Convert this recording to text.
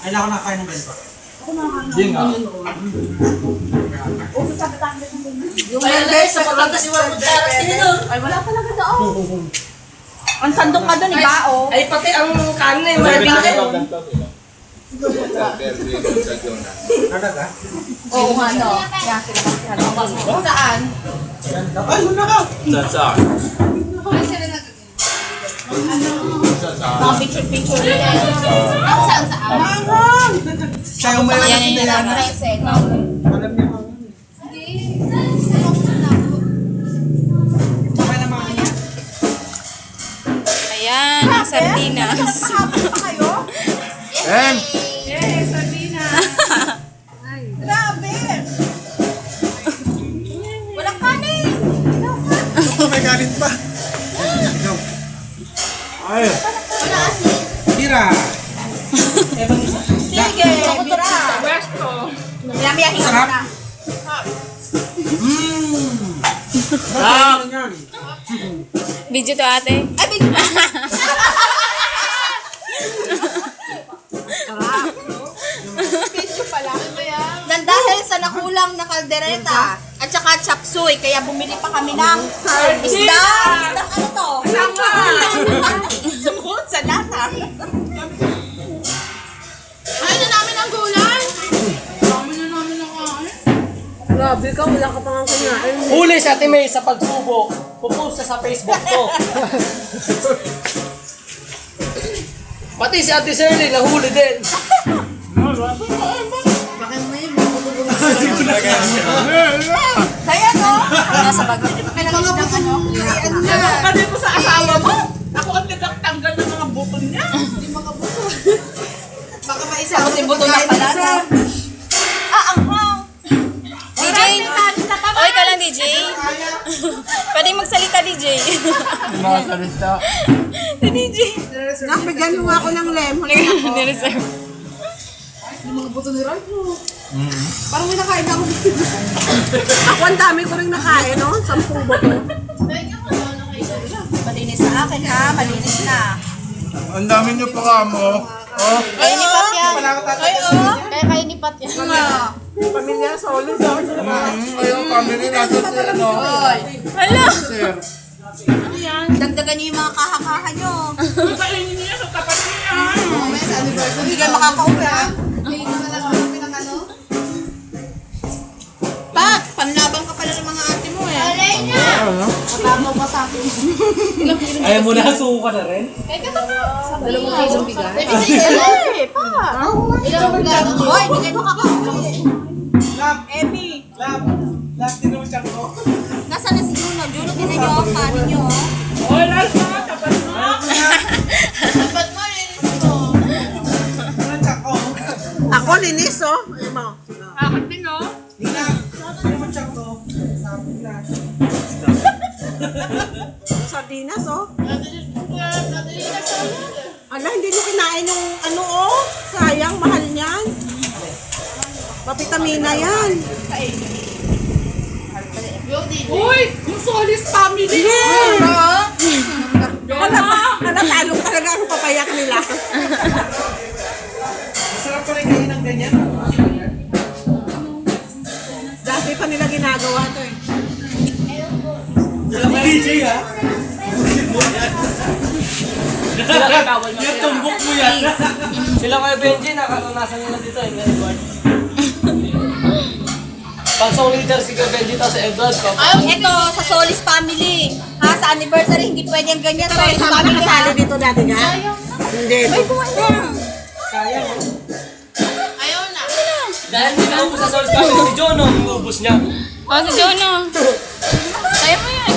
Kailangan ko nakain ng ganito. Hindi nga. Yung members sa pagkanta si Juan Gutierrez tinidor. Ay, wala talaga doon. Ang sandok ka doon, ibao. Ay, pati ang kanin eh, mabingit. Talaga? Oo, ano. Yan sila kasi ano. Saan? Ay, muna ka! Saan? Mga picture-picture nila. Ang saan-saan? Siya yung may Yan yung nila. alam niya kung ano. Sabay na mga niya. Ayan, ang sardinas. En! Grabe! Walang kanin! May galit pa. Ikaw. Ay! Wala asin. Tira! Sige, bira. Yami ang Sarap. na. Sarap! Yan. Video to ate. Ay, big. Picture pala. Nang dahil sa nakulang na kaldereta at saka chapsuy, kaya bumili pa kami ng isda. Isda ano to? Sumut sa lata. Ay, na namin ang gulay. Grabe ka, wala ka pang kinain. Huli si Ate May sa pagsubo. Pupost sa Facebook to. Pati si Ate Shirley nahuli din. Kaya no? Nasa bag. Mga buto ano na. Kasi po sa asawa mo, ako ang nagtanggal ng mga buto niya. Hindi mga buto. Baka maisa Ako din buto na pala. Ah, ang hang. DJ. Oy ka lang DJ. Pwede magsalita DJ. Masalita. Si DJ. Nakbigyan mo ako ng lemon. Nireserve. Yung mga buto ni Ralph. Parang may nakain ako. Ako ang dami ko rin nakain, no? 10 buto. Malinis na akin, ha? Malinis na. Ang dami niyo pa ka mo. Oh. Kayo ni Pat yan. Ay, oh. Kaya kayo ni Pat yan. Pamilya, solid. Ayun, family natin si ano. Hala. Sir. Dagdagan niyo yung mga kahakaha nyo. Kainin niya sa tapat niya. Hindi kayo makakauwi, ha? Pat, panlabang ka pala ng mga ate mo, eh. Matamaw pa sa akin. Ayaw mo na, suko ka na rin. Dalawang kilong bigas. Eh, Pat. Ilang bigas? Hoy, hindi kayo makakauwi. Lab! Emi. Lab! Lab, din naman siya ko. Nasaan na si Juno? Juno, tinan nyo ang kanin nyo, oh. Oy, Ralph mo, tapat mo. Dapat mo, linis mo. Ano siya ko? Ako, linis, oh. Akit din, no? Hindi na. Ano naman siya ko? Sabi na. Sardinas, oh. Ala, hindi nyo kinain yung ano, oh. Sayang, mahal niyan. Papitamina yan. Uy, yung Solis family. Natalong talaga ang papayak nila. Masarap pa rin kayo ng ganyan. Dati pa nila ginagawa to, eh. Alam mo, DJ ha? Yung tumbok mo yan. Sila kayo Benji, nakatunasan nila dito eh. Edward. Pansong leader si Kuya Benji tapos si Edward. Ito, sa Solis family. Ha, sa anniversary, hindi pwede yung ganyan. Solis family, ha? Dito dati nga? Hindi. May kumain. Dahil hindi naubos sa Solis family si Jono, inubos niya. Oh, si Jono. Kaya mo yan.